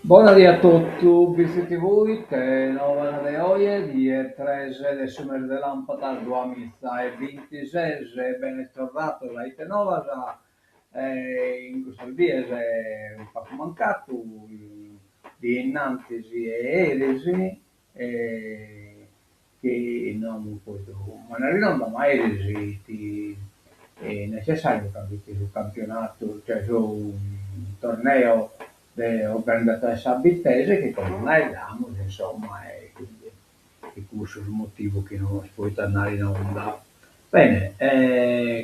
Buonasera a tutti, visiti voi che nuova de oggi, di 13 de sumer de lampada 2026, ben tornato la ite nova, in questo dia è un po' mancato, di Nantesi e Eresi, che non posso, ma non mai Eresi, è necessario che sul campionato, cioè su un torneo organizzato da Bittese che come noi abbiamo, insomma, e quindi di questo è il motivo che non si può tornare in onda. Bene,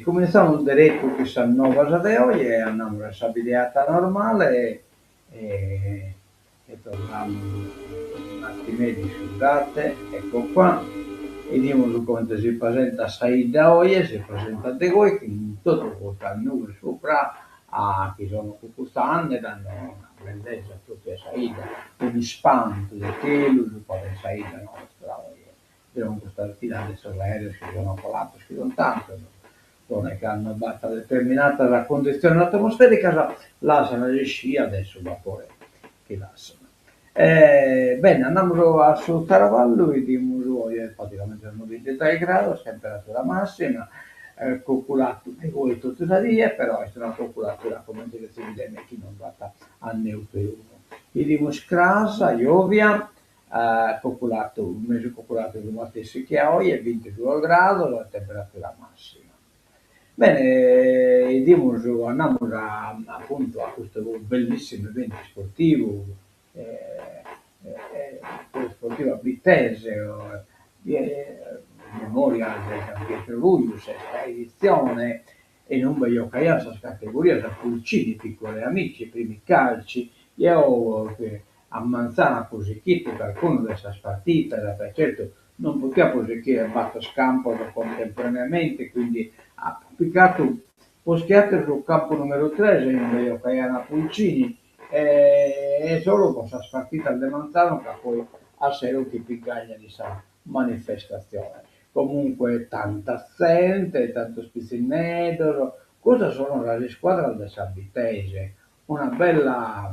cominciamo diretto che sono nuova di oggi e andiamo alla stabilità normale e torniamo un attimo, scusate, ecco qua. Vediamo su come si presenta Saida oggi, si presenta di voi, che in tutto questo numero sopra che sono quest'anno danno una grandezza a tutte Saida, un ispanto di quello, su quale Saida nostra oggi. Abbiamo questa fila di sorelle che sono colato, che non tanto, non è che hanno basta determinata la condizione atmosferica, lasciano le sci adesso vapore che lasciano. Bene, andiamo a sul Caravallo, vediamo praticamente sono 23 gradi, temperatura massima, calcolato e voi tutte le vie, però è una calcolatura come si vede che non va a neutro 1. Vediamo scrasa, Iovia, calcolato, un mese calcolato di stesso che oggi è 22 gradi, la temperatura massima. Bene, andiamo appunto a questo bellissimo evento sportivo, eh, sportivo a Bittese, in memoria del San Pietro Luglio, sesta edizione, e non voglio cagliare questa categoria, da pulcini, piccoli amici, primi calci, io a Manzana così chiesto qualcuno di questa partita, perché certo non poteva perché battere scampo contemporaneamente, quindi ha pubblicato poschiate sul campo numero 3 in Caiana Pulcini e solo con questa spartita al De Manzano che poi a sera che pigaglia di questa manifestazione. Comunque tanta gente, tanto spizzinedolo, cosa sono le squadre del Sabitese? Una bella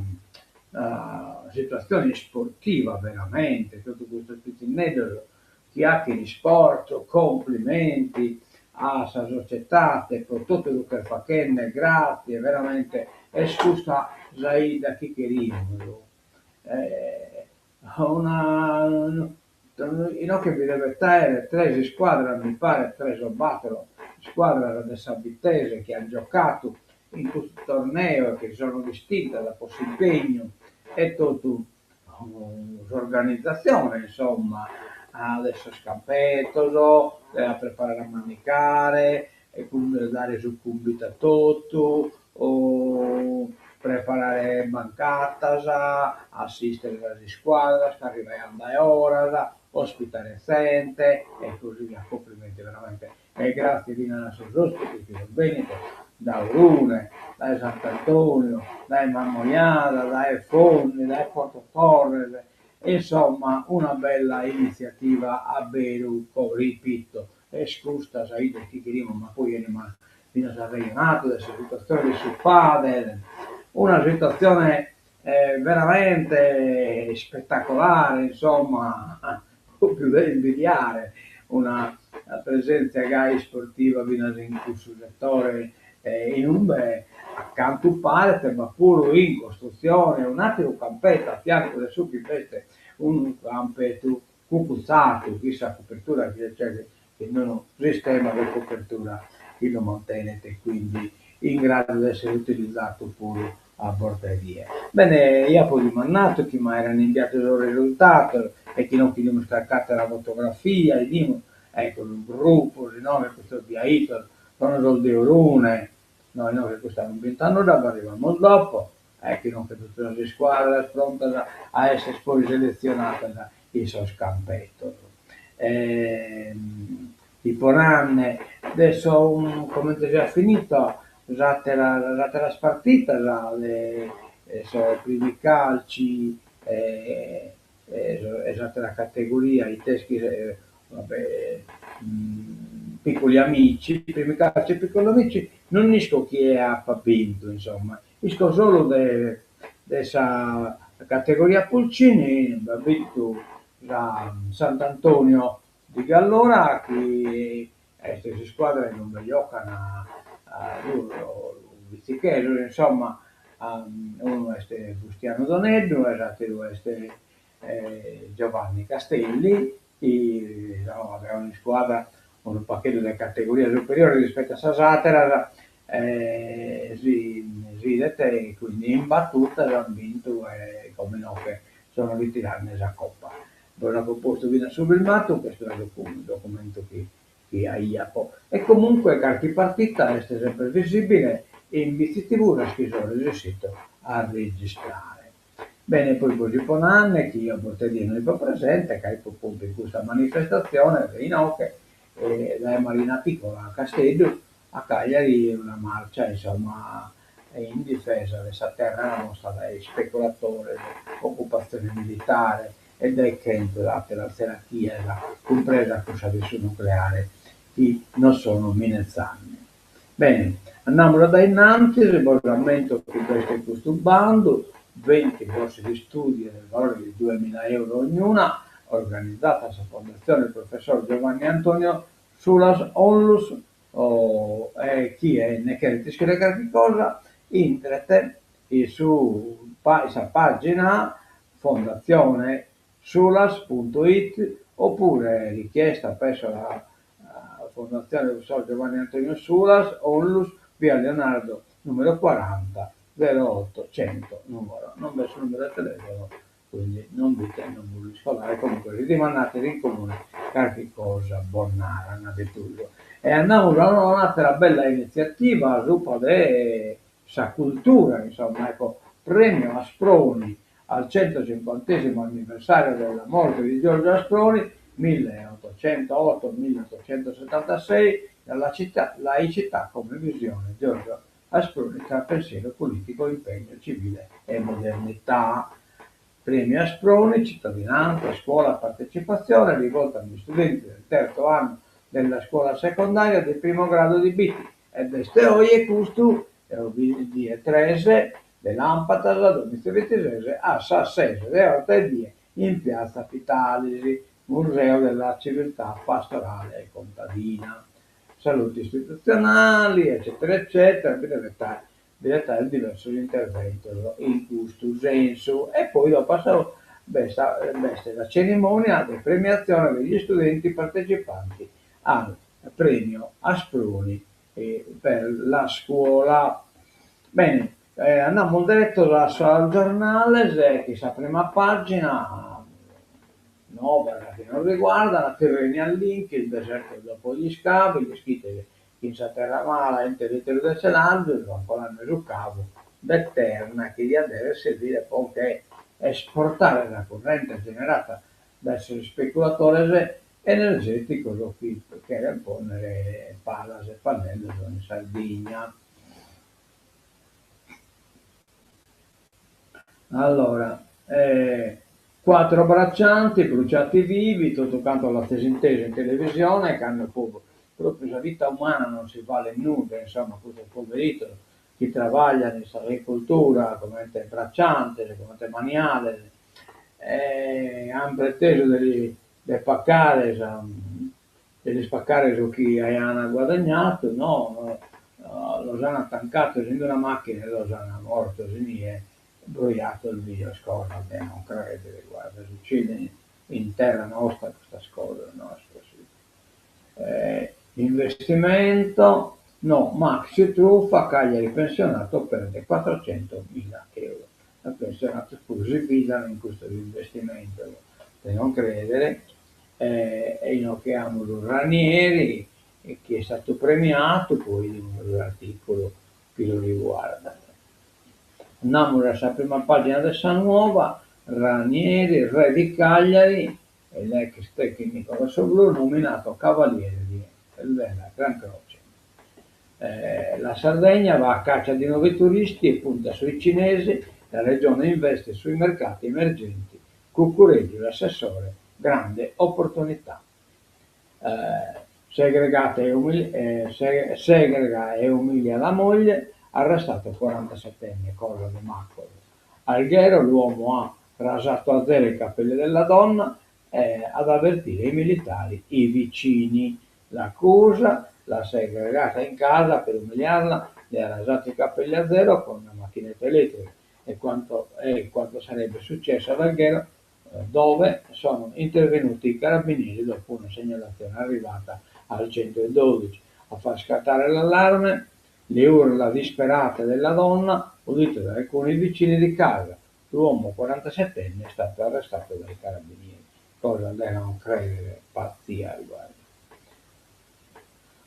situazione sportiva veramente, tutto questo spizzinedolo, chiacchiere di sport, complimenti a questa società per tutto quello che fa, grazie, veramente, è scusa Zaida Chicherino. Eh, una, io che vi deve stare tre squadre, mi pare, tre o quattro squadre del Sabittese che hanno giocato in questo torneo e che sono distinte da questo impegno e tutta un'organizzazione, insomma, adesso scampetto, a preparare a manicare, e quindi dare subito a tutto, o preparare bancata, assistere alle squadre, arrivando a ora, ospitare gente e così via. Complimenti veramente. E grazie di Nanasso ospiti, di Veneto, da Urune, da Sant'Antonio, da Marmogliana, da Fondi, da Porto Torres, insomma una bella iniziativa a Beruco, ripeto, è scusa sai del Chichirimo, ma poi è fino a regionato, della situazione di suo padre, una situazione veramente spettacolare, insomma, più da invidiare, una presenza gai sportiva in questo settore in un accanto un parete, ma pure in costruzione, un altro campetto a fianco del suo pipette, un campetto cucuzzato, chissà copertura che non sistema di copertura che lo mantenete e quindi in grado di essere utilizzato pure a porteria. Bene, io poi mandato che mi erano inviato il risultato e che non abbiamo scaricato la fotografia e dimmo, ecco, il gruppo, se no, questo diaito, sono il di Orune, noi che stavamo 20 anni dopo, arriviamo dopo, che non che tutte le squadre pronte a essere poi selezionate da il suo scampetto. I Poranne, adesso come già finito, la spartita, sono i primi calci, esatta la categoria, i teschi, vabbè, piccoli amici, i primi calci e piccoli amici, non disco chi è a vinto, insomma, disco solo di questa la categoria Pulcini, ha vinto da Sant'Antonio di Gallora, che queste squadre non giocano a loro, insomma, uno è Bustiano Doneddu, l'altro è Giovanni Castelli, che no, aveva una squadra con un pacchetto di categoria superiore rispetto a Sasatera, svidete, quindi in battuta hanno vinto e come no che sono ritirati nella coppa. Poi hanno proposto viene sul matto, questo è il documento che ha IAPO. E comunque qualche partita è sempre visibile in BCTV la scrisono riuscito a registrare. Bene, poi così con anni che io porterino il presente, che hai appunto in questa manifestazione, in Oche, la Marina Piccola a Castello, a Cagliari una marcia insomma in difesa della terra nostra dai speculatori, dell'occupazione militare e dai campi della terapia, compresa cosa del suo nucleare, che non sono minacciati. Bene, andiamo da innanzi, rammento che questo bando, 20 borse di studio del valore di 2.000 € ognuna, organizzata dalla Fondazione del Professor Giovanni Antonio Sulas Onlus, chi è ne che ti scrive qualche cosa, internet e su questa pagina fondazione sulas.it oppure richiesta presso la Fondazione del Professor Giovanni Antonio Sulas, Onlus, via Leonardo, numero 40, 0800, numero, non verso il numero del telefono, quindi non dite, non voglio scolare, comunque rimandate in comune qualche cosa, Bonnara, una di tutto. E andiamo a un'altra bella iniziativa, sviluppo della cultura, insomma, ecco, premio Asproni al 150° anniversario della morte di Giorgio Asproni, 1808-1876, dalla città, laicità come visione, Giorgio Asproni tra pensiero politico, impegno civile e modernità. Premio Asproni, cittadinanza, scuola, partecipazione, rivolta agli studenti del terzo anno della scuola secondaria del primo grado di Biti ed Esteoie Custu di Etrese, dell'Ampatas, a Domizio Vitisese, a Sassese, de Orta e Die, in piazza Pitalisi, Museo della Civiltà Pastorale e Contadina. Saluti istituzionali, eccetera, eccetera, direttare il diverso intervento in questo senso. E poi dopo passano la cerimonia di premiazione degli studenti partecipanti al premio Asproni per la scuola. Bene, andiamo diretto al giornale, che sa prima pagina, no, perché non riguarda la terreni al link, il deserto dopo gli scavi, le scritte in Saterramala, in territorio del Senaggio, ancora nel cavo, d'Eterna, che deve servire poi che esportare la corrente generata verso il speculatore energetico, che era un po' nelle palas e pannello in Sardegna. Allora, 4 braccianti bruciati vivi, tutto quanto l'attesa intesa in televisione, che hanno proprio la vita umana non si vale nulla, insomma, questo poverito, chi lavora nell'agricoltura come bracciante, come maniale, hanno preteso delle paccare, delle spaccare su chi hanno guadagnato, no, lo hanno tancato in una macchina e lo hanno morto, brogliato il video, scorda, non credere, guarda, succede in terra nostra questa cosa nostra. Sì. Investimento, no, Maxi truffa, Cagliari pensionato perde 400.000 €. La pensionato scusi guidano in questo investimento, per non credere, e inocchiamo Ranieri, che è stato premiato, poi di un articolo che lo riguarda. Andiamo alla prima pagina della Nuova, Ranieri, re di Cagliari, e l'ex tecnico rossoblu nominato cavaliere della Gran Croce. La Sardegna va a caccia di nuovi turisti e punta sui cinesi, la regione investe sui mercati emergenti, Cuccureggio l'assessore, grande opportunità. Segrega e umilia la moglie, arrestato 47enne, cosa di Maccolo. Alghero l'uomo ha rasato a zero i capelli della donna ad avvertire i militari, i vicini. L'accusa l'ha segregata in casa per umiliarla, le ha rasato i capelli a zero con una macchinetta elettrica e quanto sarebbe successo ad Alghero, dove sono intervenuti i carabinieri dopo una segnalazione arrivata al 112 a far scattare l'allarme. Le urla disperate della donna, udite da alcuni vicini di casa. L'uomo 47enne è stato arrestato dai carabinieri. Cosa da non credere, pazzia, guarda.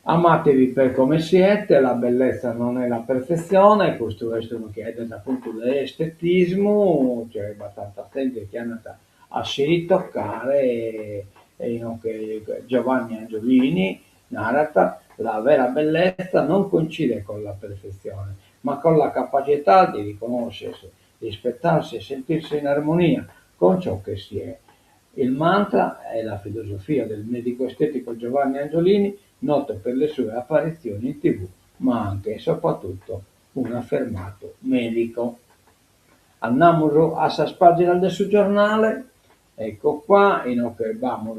Amatevi per come siete, la bellezza non è la perfezione, questo è uno che è dal punto dell'estetismo, cioè abbastanza attenti che è andata a si ritoccare che Giovanni Angiolini narra la vera bellezza non coincide con la perfezione, ma con la capacità di riconoscersi, rispettarsi e sentirsi in armonia con ciò che si è. Il mantra è la filosofia del medico estetico Giovanni Angiolini, noto per le sue apparizioni in TV, ma anche e soprattutto un affermato medico. Andiamo a sta pagina del suo giornale, ecco qua, in che abbiamo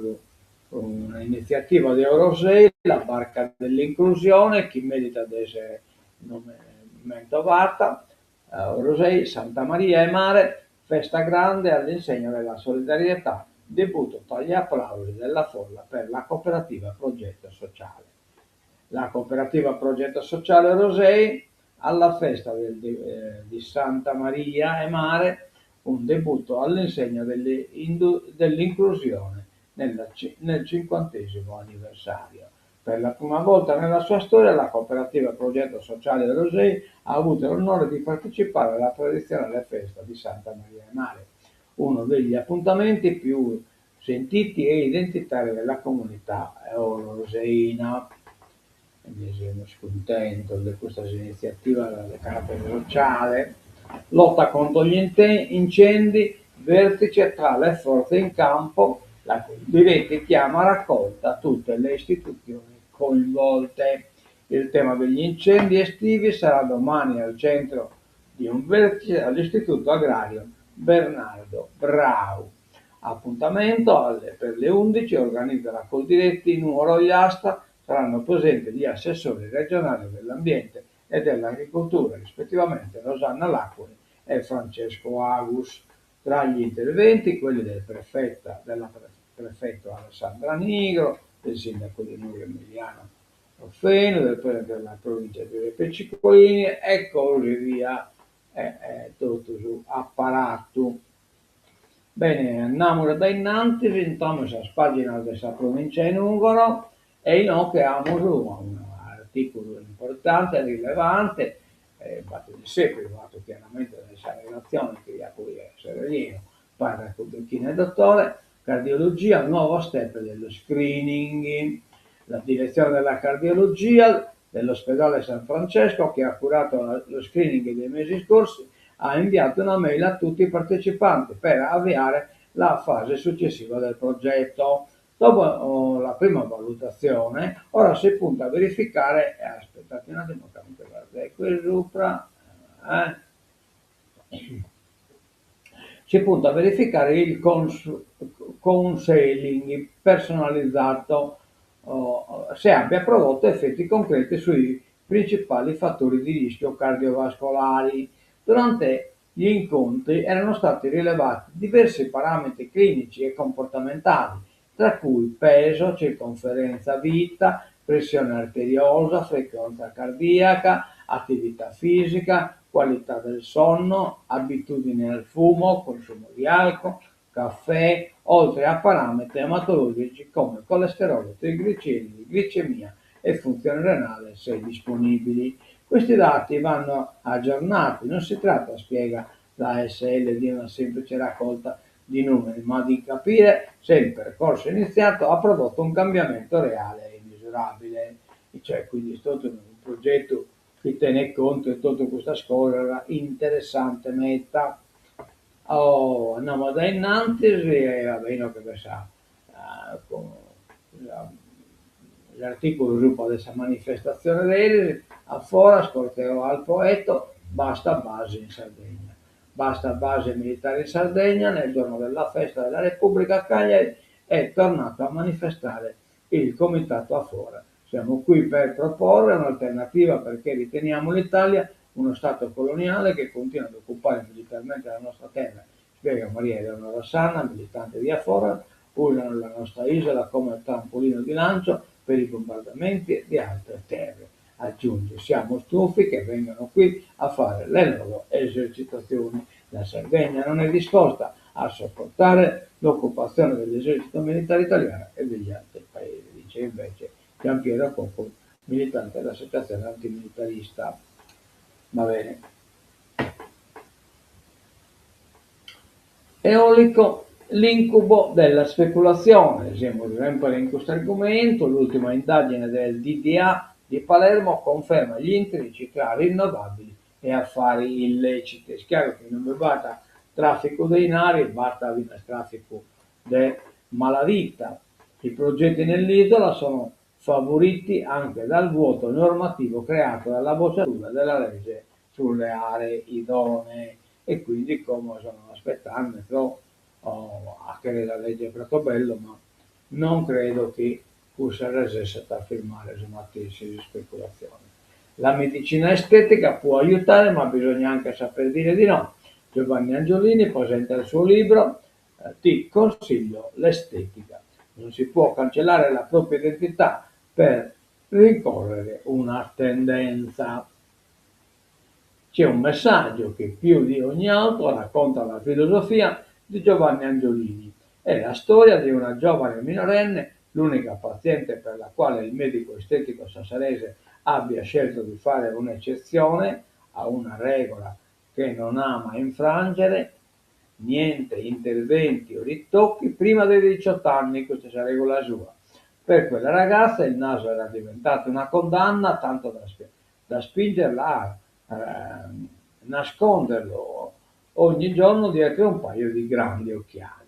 un'iniziativa di Eurosei, la barca dell'inclusione, chi merita di essere nomentata, Eurosei, Santa Maria e Mare, festa grande all'insegna della solidarietà, debutto tra gli applausi della folla per la cooperativa Progetto Sociale. La cooperativa Progetto Sociale Rosei alla festa di Santa Maria e Mare, un debutto all'insegna dell'inclusione nel 50° anniversario. Per la prima volta nella sua storia la cooperativa Progetto Sociale Rosei ha avuto l'onore di partecipare alla tradizionale festa di Santa Maria e Mare, uno degli appuntamenti più sentiti e identitari della comunità roseina. Quindi sono scontento di questa iniziativa di carattere sociale. Lotta contro gli incendi, vertice tra le forze in campo, la Diretti chiama a raccolta tutte le istituzioni coinvolte. Il tema degli incendi estivi sarà domani al centro di un vertice all'Istituto Agrario Bernardo Brau. Appuntamento per le 11 organizza la Coldiretti, numero gli asta, saranno presenti gli assessori regionali dell'ambiente e dell'agricoltura, rispettivamente Rosanna Lacqui e Francesco Agus. Tra gli interventi quelli della prefetto Alessandra Nigro, del sindaco di Nurio Emiliano Ruffeno, del presidente della provincia di Repe Ciccolini e così via, tutto su apparato. Bene, andiamo da innanzi, entriamo sulla pagina della provincia in Ungaro e che abbiamo un articolo importante e rilevante, fatto di sé, privato chiaramente dalla relazione che ha poi essere Sereno, parla con Becchino e dottore, cardiologia, nuovo step dello screening, la direzione della cardiologia dell'ospedale San Francesco che ha curato lo screening dei mesi scorsi ha inviato una mail a tutti i partecipanti per avviare la fase successiva del progetto. Dopo la prima valutazione, ora si punta a verificare, aspettate un attimo che guardate qui sopra, si punta a verificare il counseling personalizzato, se abbia prodotto effetti concreti sui principali fattori di rischio cardiovascolari. Durante gli incontri erano stati rilevati diversi parametri clinici e comportamentali, tra cui peso, circonferenza vita, pressione arteriosa, frequenza cardiaca, attività fisica, qualità del sonno, abitudini al fumo, consumo di alcol, caffè, oltre a parametri ematologici come colesterolo, trigliceridi, glicemia e funzione renale se disponibili. Questi dati vanno aggiornati, non si tratta, spiega la ASL, di una semplice raccolta di numeri, ma di capire se il percorso iniziato ha prodotto un cambiamento reale e misurabile. Cioè, quindi è stato un progetto che tiene conto di tutta questa cosa interessante meta. Andiamo da innanzi e va bene che sa, con l'articolo sviluppa questa manifestazione a Fora, ascolterò al poeta, basta base in Sardegna. basta base militare in Sardegna, nel giorno della festa della Repubblica a Cagliari è tornato a manifestare il Comitato a Fora. Siamo qui per proporre un'alternativa perché riteniamo l'Italia uno Stato coloniale che continua ad occupare militarmente la nostra terra, spiega Maria Eleonora Sanna, militante di Afora, usano la nostra isola come trampolino di lancio per i bombardamenti di altre terre. Aggiunge, siamo stufi che vengano qui a fare le loro esercitazioni. La Sardegna non è disposta a sopportare l'occupazione dell'esercito militare italiano e degli altri paesi, dice invece Giampiero Cocco, militante dell'associazione antimilitarista. Va bene. Eolico, l'incubo della speculazione. Siamo sempre in questo argomento. L'ultima indagine del DDA di Palermo conferma gli intrecci tra rinnovabili e affari illeciti. È chiaro che non basta traffico dei denari, basta il traffico di malavita. I progetti nell'isola sono favoriti anche dal vuoto normativo creato dalla bocciatura della legge sulle aree idonee e quindi come sono aspettando anche la legge Pratobello, ma non credo che fosse resessa a firmare su una tesi di speculazione. La medicina estetica può aiutare, ma bisogna anche saper dire di no. Giovanni Angiolini presenta il suo libro Ti consiglio l'estetica. Non si può cancellare la propria identità per rincorrere una tendenza. C'è un messaggio che più di ogni altro racconta la filosofia di Giovanni Angiolini. È la storia di una giovane minorenne, l'unica paziente per la quale il medico estetico sassarese abbia scelto di fare un'eccezione a una regola che non ama infrangere, niente interventi o ritocchi prima dei 18 anni, questa è la regola sua. Per quella ragazza il naso era diventato una condanna tanto da spingerla a nasconderlo ogni giorno dietro un paio di grandi occhiali.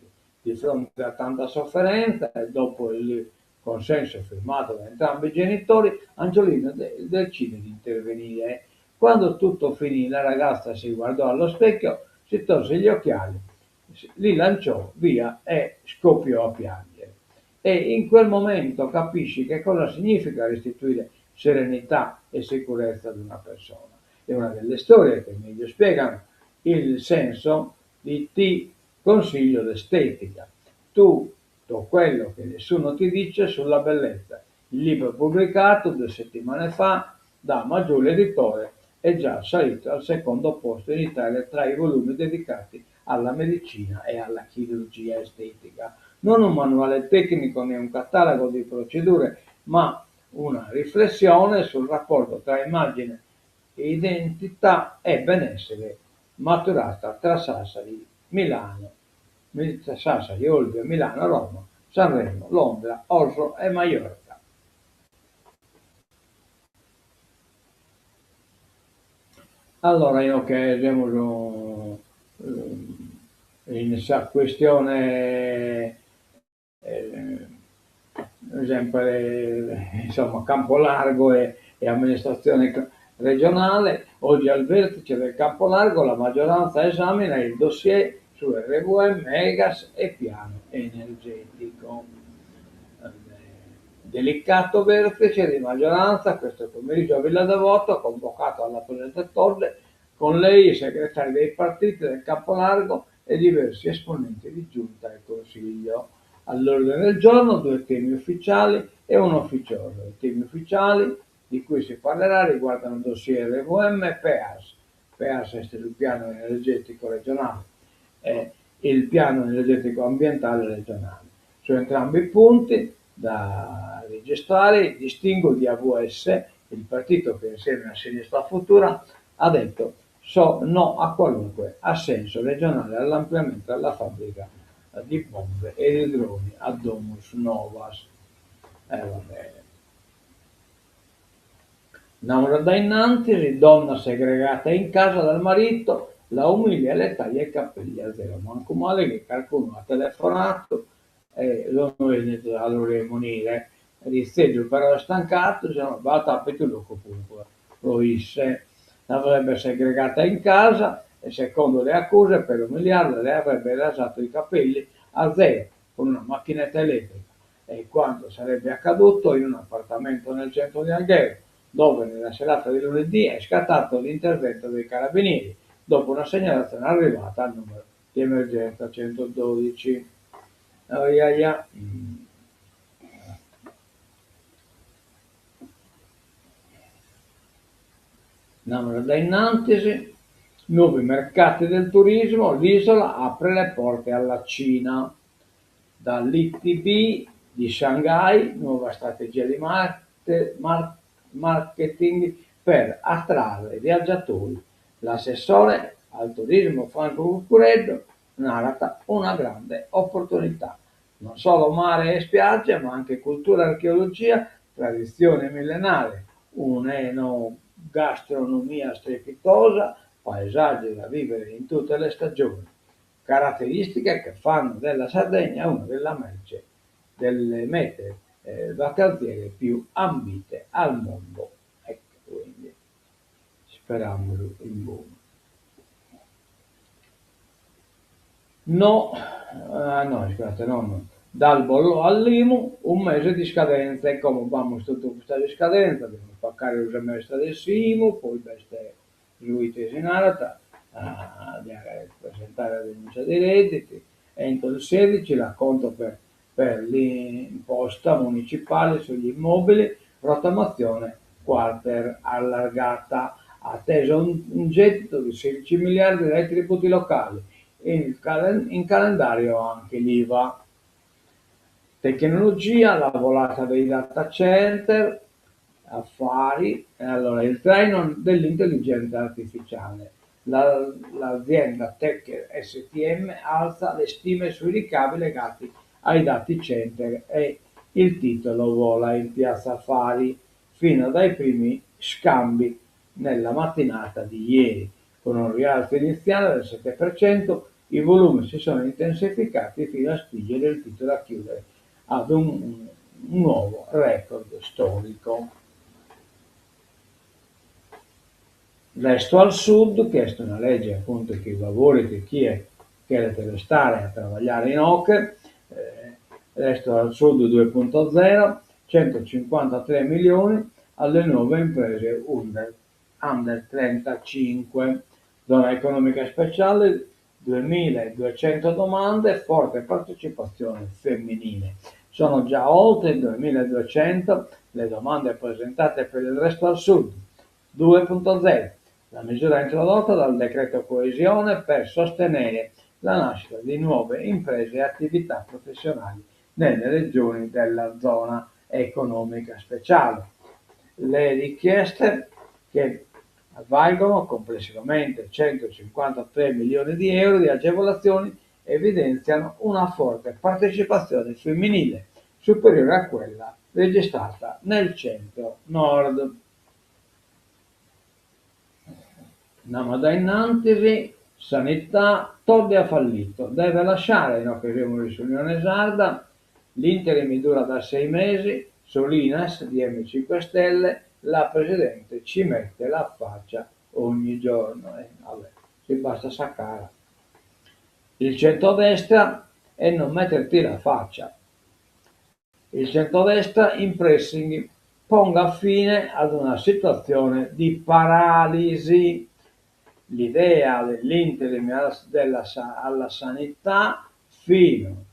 Di fronte a tanta sofferenza e dopo il consenso firmato da entrambi i genitori, Angiolino decide di intervenire. Quando tutto finì, la ragazza si guardò allo specchio, si tolse gli occhiali, li lanciò via e scoppiò a piangere. E in quel momento capisci che cosa significa restituire serenità e sicurezza ad una persona. È una delle storie che meglio spiegano il senso di ti consiglio l'estetica. Tutto quello che nessuno ti dice sulla bellezza. Il libro pubblicato 2 settimane fa da Maggiore Editore è già salito al secondo posto in Italia tra i volumi dedicati alla medicina e alla chirurgia estetica. Non un manuale tecnico né un catalogo di procedure, ma una riflessione sul rapporto tra immagine, identità e benessere maturata tra Sassari, Milano, Sassari, Olbia, Milano, Roma, Sanremo, Londra, Oslo e Maiorca. Allora io che siamo in questa questione sempre insomma Campo Largo e amministrazione regionale. Oggi al vertice del Campo Largo la maggioranza esamina il dossier su RVM, Megas e piano energetico. Delicato vertice di maggioranza questo pomeriggio a Villa Devoto, convocato alla Presidente Torre, con lei i segretari dei partiti del Campolargo e diversi esponenti di giunta e consiglio. All'ordine del giorno 2 temi ufficiali e uno ufficioso. I temi ufficiali di cui si parlerà riguardano dossier RVM e PEAS. PEAS è il piano energetico regionale e il piano energetico ambientale regionale. Su entrambi i punti da registrare il distinguo di AVS, il partito che insieme a Sinistra Futura ha detto no a qualunque assenso regionale all'ampliamento della fabbrica di bombe e di droni a Domus Novas. Va bene. Naura da innanzi, donna segregata in casa dal marito, la umilia e le taglia i capelli a zero. Manco male che qualcuno ha telefonato e lo venuto allora monire. Risteggio però è stancato, se non va a tappito lo comunque. Lo disse. L'avrebbe segregata in casa e secondo le accuse per umiliarla le avrebbe rasato i capelli a zero con una macchinetta elettrica e quanto sarebbe accaduto in un appartamento nel centro di Alghero, dove nella serata di lunedì è scattato l'intervento dei carabinieri dopo una segnalazione arrivata al numero di emergenza 112. Oh, yeah, yeah. Da innantisi, nuovi mercati del turismo, l'isola apre le porte alla Cina. Dall'ITB di Shanghai, nuova strategia di marketing per attrarre viaggiatori. L'assessore al turismo Franco Cuccureddo narra una grande opportunità. Non solo mare e spiagge, ma anche cultura e archeologia, tradizione millenarie, un'enogastronomia strepitosa, paesaggi da vivere in tutte le stagioni, caratteristiche che fanno della Sardegna una delle mete vacanziere più ambite al mondo. Ecco, quindi speriamo in buono. No, no, scusate, no. Dal bollo all'IMU un mese di scadenza e come vamos tutta questa di scadenza, dobbiamo spaccare il semestre del SIMU, poi queste giuite in arata, di presentare la denuncia dei redditi, entro il 16 l'acconto per l'imposta municipale sugli immobili, rottamazione quarter allargata, atteso un gettito di 16 miliardi dai tributi locali, in calendario anche l'IVA. Tecnologia, la volata dei data center, affari, allora il treno dell'intelligenza artificiale. L'azienda Tech STM alza le stime sui ricavi legati ai dati center e il titolo vola in piazza affari fino dai primi scambi nella mattinata di ieri. Con un rialzo iniziale del 7%, i volumi si sono intensificati fino a spingere il titolo a chiudere ad un nuovo record storico. Resto al Sud, questa è una legge appunto che favora chi è che deve stare a lavorare in OCE, Resto al Sud 2.0, 153 milioni alle nuove imprese under 35, zona economica speciale 2200 domande, forte partecipazione femminile. Sono già oltre 2200 le domande presentate per il Resto al Sud 2.0, la misura introdotta dal decreto coesione per sostenere la nascita di nuove imprese e attività professionali nelle regioni della zona economica speciale. Le richieste, che valgono complessivamente 153 milioni di euro di agevolazioni, evidenziano una forte partecipazione femminile, superiore a quella registrata nel centro-nord. Andiamo da innanzi, sanità, Todde ha fallito, deve lasciare in occasione di Unione Sarda, l'interim dura da 6 mesi, Solinas di M5 Stelle, la Presidente ci mette la faccia ogni giorno, vabbè, ci basta saccare. Il centrodestra e non metterti la faccia. Il centrodestra in pressing ponga fine ad una situazione di paralisi. L'idea dell'interim alla sanità fino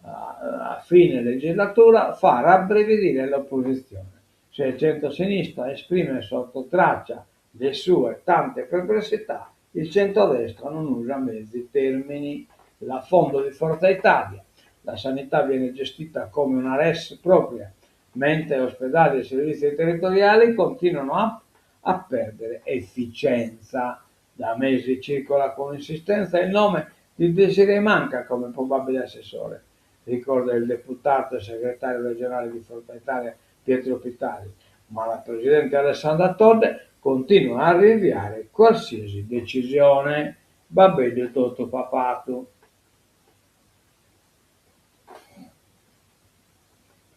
a fine legislatura fa rabbrividire l'opposizione. Se il centro-sinistra esprime sotto traccia le sue tante perplessità, il centrodestra non usa mezzi termini. L'affondo di Forza Italia. La sanità viene gestita come una res propria, mentre ospedali e servizi territoriali continuano a perdere efficienza. Da mesi circola con insistenza il nome di Desirée Manca come probabile assessore, ricorda il deputato e segretario regionale di Forza Italia Pietro Pitali, ma la presidente Alessandra Todde continua a rinviare qualsiasi decisione. Va bene tutto papato.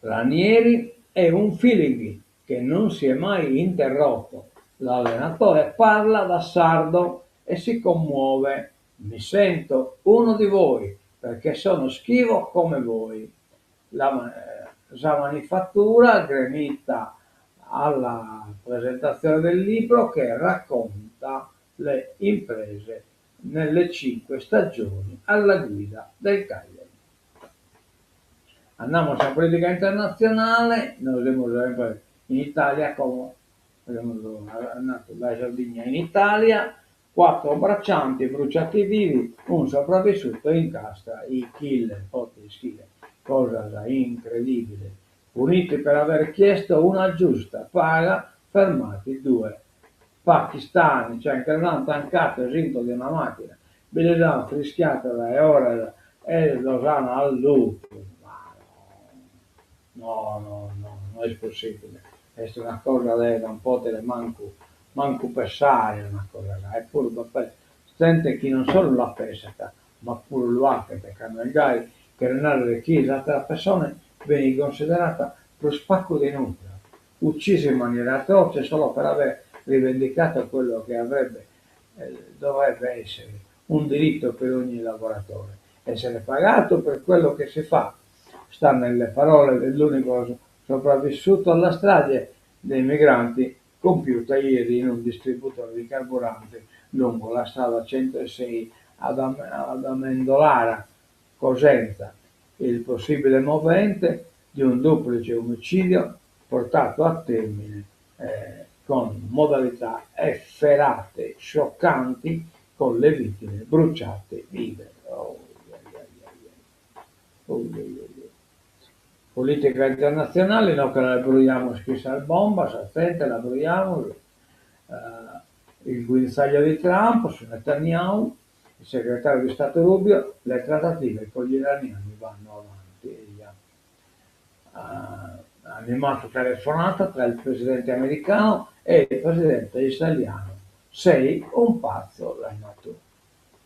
Ranieri è un feeling che non si è mai interrotto. L'allenatore parla da sardo, e si commuove. Mi sento uno di voi perché sono schivo come voi. La manifattura gremita alla presentazione del libro che racconta le imprese nelle 5 stagioni alla guida del Cagliari. Andiamo a politica internazionale, noi siamo sempre in Italia, come siamo andati dalla Sardegna in Italia, 4 braccianti bruciati vivi, un sopravvissuto incastra i killer, killer, cosa da incredibile. Puniti per aver chiesto una giusta paga, fermati 2 pakistani, cioè anche un tancato esinto di una macchina, Bilesan fischiata da ore e Lozano al lupo. No, non è possibile. È una cosa da un po' delle manco pensare una cosa, eppure sente chi non solo la pesca, ma pure lo anche, perché magari che non ha le chiese altre persone viene considerata lo spacco di nucleo, ucciso in maniera atroce solo per aver rivendicato quello che dovrebbe essere un diritto per ogni lavoratore, essere pagato per quello che si fa. Sta nelle parole dell'unico sopravvissuto alla strage dei migranti compiuta ieri in un distributore di carburante lungo la strada 106 ad Amendolara, Cosenza, il possibile movente di un duplice omicidio portato a termine con modalità efferate, scioccanti, con le vittime bruciate vive. Politica internazionale, noi che la bruiamo scrisse al bomba, attente, la bruiamo, il guinzaglio di Trump su Netanyahu, il segretario di Stato Rubio, le trattative con gli iraniani vanno avanti. Animata telefonata tra il presidente americano e il presidente israeliano. Sei un pazzo, l'hai tu.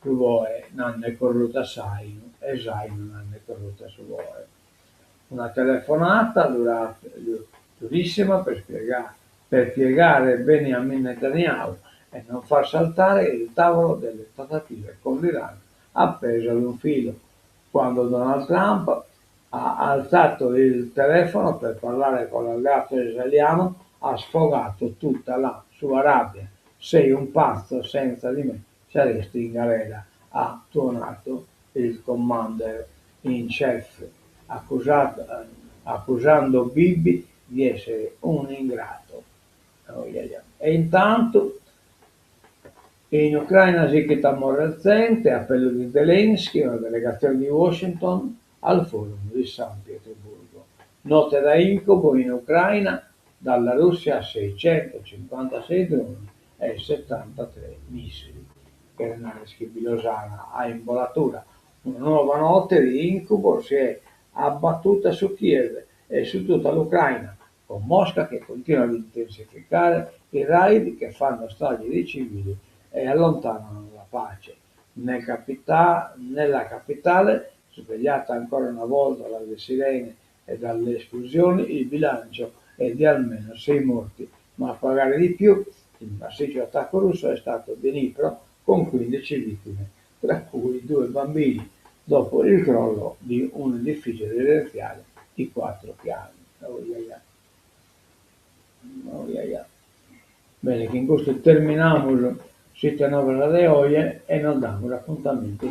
Tu vuoi, non ne corruta sai, e sai non ne corruta su vuoi. Una telefonata durissima per spiegare Benjamin Netanyahu e non far saltare il tavolo delle trattative con l'Iran appeso ad un filo, quando Donald Trump ha alzato il telefono per parlare con l'alleato israeliano, ha sfogato tutta la sua rabbia. Sei un pazzo, senza di me saresti in galera, ha tuonato il commander in chief, accusando Bibi di essere un ingrato. E intanto in Ucraina si chiede moralmente appello di Zelensky, una delegazione di Washington al forum di San Pietroburgo. Notte da incubo in Ucraina, dalla Russia 656 droni e 73 missili. Kerenskij-Bilosana ha in volatura una nuova notte di incubo, si è abbattuta su Kiev e su tutta l'Ucraina, con Mosca che continua ad intensificare i raid che fanno stragi di civili e allontanano la pace. Nella capitale, svegliata ancora una volta dalle sirene e dalle esplosioni, il bilancio è di almeno 6 morti, ma a pagare di più il massiccio attacco russo è stato Dnipro con 15 vittime, tra cui 2 bambini, dopo il crollo di un edificio residenziale di 4 piani. Bene, que in questo terminamos 7-9 de hoy e nos damos appuntamento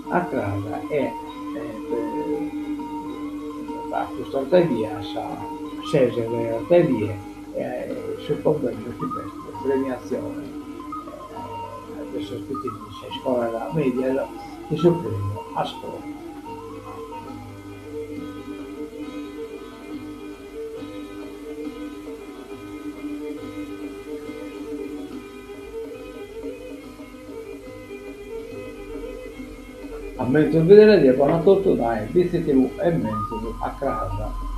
a casa e a questa via a 6 de vie su convegno su questa premiazione adesso aspettiamo scuola media e su premio a scuola. A mentre vedere di buon tutto dai BCTV e mentre a casa.